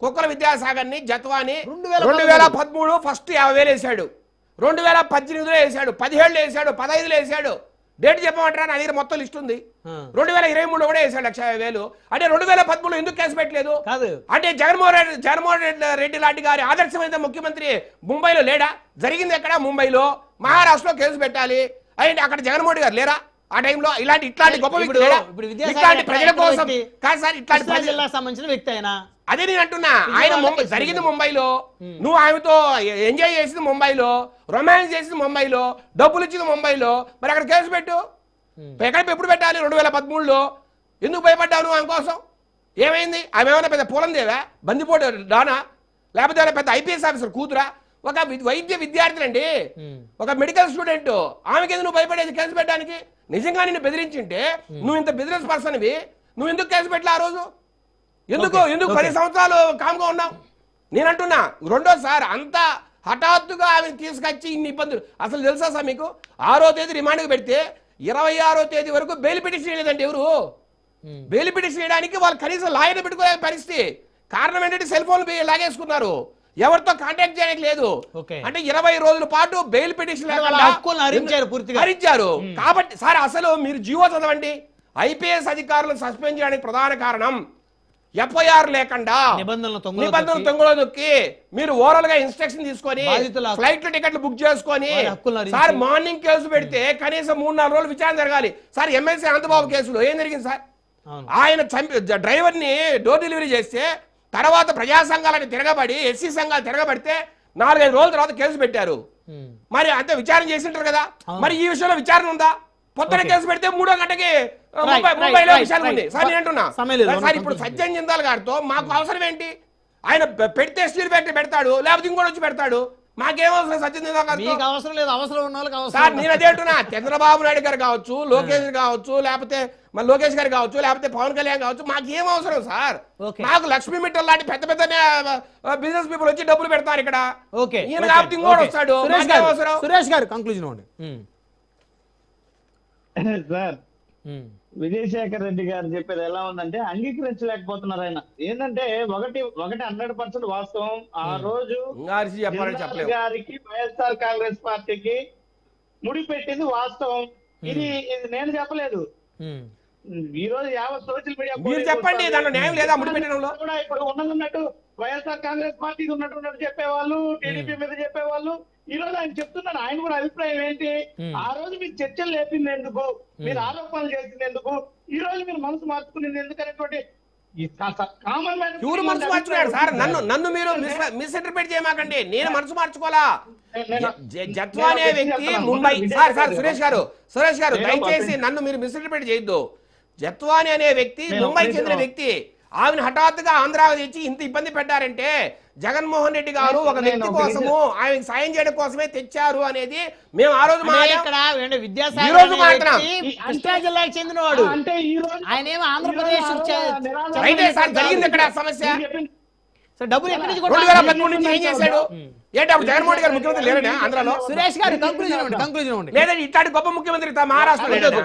కుక్కల విద్యాసాగర్ని జత్వాని 2013 ఫస్ట్ 50,000 వేసాడు, 2018లో వేసాడు, 17లో వేసాడు, 15లో వేసాడు. డేట్ చెప్పమంటారా? నా దగ్గర మొత్తం లిస్ట్ ఉంది. 2023లో కూడా వేసాడు 1,50,000. అంటే 2013లో ఎందుకు కేసు పెట్టలేదు? అంటే జగన్మోహన్ రెడ్డి లాంటి గారి ఆదర్శమైన ముఖ్యమంత్రి ముంబైలో లేడా? జరిగింది ఎక్కడ? ముంబైలో. మహారాష్ట్రలో కేసు పెట్టాలి అంటే అక్కడ జగన్మోహన్ గారు లేరా ఆ టైంలో? ఇట్లాంటి గొప్ప వ్యక్తి లేడా? ఇట్లాంటి ప్రజల కోసం కాదు సార్, ఇట్లాంటి జిల్లాకు సంబంధించిన వ్యక్తి ఆయన. అదే నేను అంటున్నా. ఆయన జరిగింది ముంబైలో, నువ్వు ఆమెతో ఎంజాయ్ చేసింది ముంబైలో, రొమాన్స్ చేసింది ముంబైలో, డబ్బులు ఇచ్చింది ముంబైలో. మరి అక్కడ కేసు పెట్టు. ఎప్పుడు పెట్టాలి? 2013లో. ఎందుకు భయపడ్డావు నువ్వు ఆమె కోసం? ఏమైంది? ఆమె ఏమైనా పెద్ద పూలందేవా? బందిపోటు డానా? లేకపోతే ఏమైనా పెద్ద ఐపీఎస్ ఆఫీసర్ కూతురా? ఒక వైద్య విద్యార్థి అండి, ఒక మెడికల్ స్టూడెంట్. ఆమెకి ఎందుకు నువ్వు భయపడేది కేసు పెట్టడానికి? నిజంగా నిన్ను బెదిరించింటే నువ్వు ఇంత బిజినెస్ పర్సన్వి, నువ్వు ఎందుకు కేసు పెట్టలే ఆ రోజు? ఎందుకు 10 సంవత్సరాలు కామ్గా ఉన్నావు? నేనంటున్నా రెండోసారి అంత హఠాత్తుగా ఆమెను తీసుకొచ్చి ఇన్ని ఇబ్బందులు. అసలు తెలుసా సార్ మీకు, 6వ తేదీ రిమాండ్కి పెడితే 26వ తేదీ వరకు బెయిల్ పిటిషన్ వేయలేదండి ఎవరు. బెయిల్ పిటిషన్ వేయడానికి వాళ్ళు కనీసం లాయర్ని పెట్టుకునే పరిస్థితి. కారణం ఏంటంటే సెల్ ఫోన్లు లాగేసుకున్నారు, ఎవరితో కాంటాక్ట్ చేయడానికి లేదు. అంటే 20 రోజుల పాటు బెయిల్ పిటిషన్ హరించారు. కాబట్టి సార్ అసలు మీరు జీవో చదవండి. ఐపీఎస్ అధికారులను సస్పెండ్ చేయడానికి ప్రధాన కారణం ఎఫ్ఐఆర్ లేకుండా నిబంధనలు తొంగలో నొక్కి మీరు ఓవరాల్ గా ఇన్స్ట్రక్షన్ తీసుకొని ఫ్లైట్ టికెట్లు బుక్ చేసుకొని సార్ మార్నింగ్ కేసు పెడితే కనీసం 3-4 రోజులు విచారణ జరగాలి. సార్ ఎమ్మెల్సీ అనంతబాబు కేసులో ఏం జరిగింది సార్? ఆయన డ్రైవర్ ని డోర్ డెలివరీ చేస్తే తర్వాత ప్రజా సంఘాలని తిరగబడి ఎస్సీ సంఘాలు తిరగబడితే 4-5 రోజుల తర్వాత కేసు పెట్టారు. మరి అంతే విచారణ చేసింటారు కదా. మరి ఈ విషయంలో విచారణ ఉందా? పొద్దున కేసు పెడితే 3వ గంటకి ముంబైలో విషయాలు ఉంది సార్. నేను అంటున్నా సార్, ఇప్పుడు సత్యం జిందాల్ గారితో మాకు అవసరం ఏంటి? ఆయన పెడితే స్టీల్ ఫ్యాక్టరీ పెడతాడు, లేకపోతే ఇంకోటి వచ్చి పెడతాడు. మాకేమవసరం సత్యం జిందాల్ గారితో? అవసరం లేదు, అవసరం ఉన్న వాళ్ళకి సార్ నేను అదే అంటున్నా. చంద్రబాబు నాయుడు గారు కావచ్చు, లోకేష్ కావచ్చు, లేకపోతే మన లోకేష్ గారు కావచ్చు, లేకపోతే పవన్ కళ్యాణ్ కావచ్చు, మాకేం అవసరం సార్? మాకు లక్ష్మీ మిట్టల్ లాంటి పెద్ద పెద్ద బిజినెస్ పీపుల్ వచ్చి డబ్బులు పెడతారు ఇక్కడ. ఈయన కాకపోతే ఇంకోటి వస్తాడు. సురేష్ గారు కంక్లూజన్ ఇవ్వండి సార్. విజయశేఖర్ రెడ్డి గారు చెప్పేది ఎలా ఉందంటే అంగీకరించలేకపోతున్నారు ఆయన. ఏంటంటే ఒకటి 100% వాస్తవం. ఆ రోజు గారికి వైఎస్ఆర్ కాంగ్రెస్ పార్టీకి ముడిపెట్టింది వాస్తవం. ఇది నేను చెప్పలేదు. ఈ రోజు యావత్ సోషల్ మీడియా చెప్పండి, దాంట్లో న్యాయం లేదా? ముడిపెట్టడంలో కూడా ఇప్పుడు ఉన్నట్టు వైఎస్ఆర్ కాంగ్రెస్ పార్టీకి ఉన్నట్టు చెప్పేవాళ్ళు, టీడీపీ మీద చెప్పేవాళ్ళు. ఈ రోజు ఆయన చెప్తున్నాడు, ఆయన కూడా అభిప్రాయం ఏంటి? ఆ రోజు మీరు చర్చలు లేపింది ఎందుకు, మీరు ఆరోపణలు చేసింది ఎందుకు, ఈ రోజు మీరు మనసు మార్చుకునేది ఎందుకనేటువంటి ఎవరు మనసు మార్చుకున్నాడు సార్? నన్ను మీరు మిస్ఇంటర్ప్రిట్ చేయమాకండి. నేను మనసు మార్చుకోవాలా? జత్వా అనే వ్యక్తి ముంబై సార్ సురేష్ గారు దయచేసి నన్ను మీరు మిస్ఇంటర్ప్రిట్ చేయొద్దు. జత్వాని అనే వ్యక్తి ముంబై చెందిన వ్యక్తి. ఆమెను హఠాత్తుగా ఆంధ్రాకు తెచ్చి ఇంత ఇబ్బంది పెట్టారంటే జగన్మోహన్ రెడ్డి గారు ఒక వ్యక్తి కోసము ఆయనకి సాయం చేయడం కోసమే తెచ్చారు అనేది మేము ఆ రోజు జిల్లాకు చెందినవాడు. ఆయన ఏమో ఆంధ్రప్రదేశ్ జరిగింది ఇక్కడ సమస్య. డబ్బులు ఎక్కడి నుంచి 2013 నుంచి ఏం చేశాడు? ఏంటి అప్పుడు జగన్మోహన్ గారు ముఖ్యమంత్రి లేరనే ఆంధ్రాలో? సురేష్ గారు కంక్లూజన్ లేదండి, ఇట్లాంటి గొప్ప ముఖ్యమంత్రి మహారాష్ట్రలో.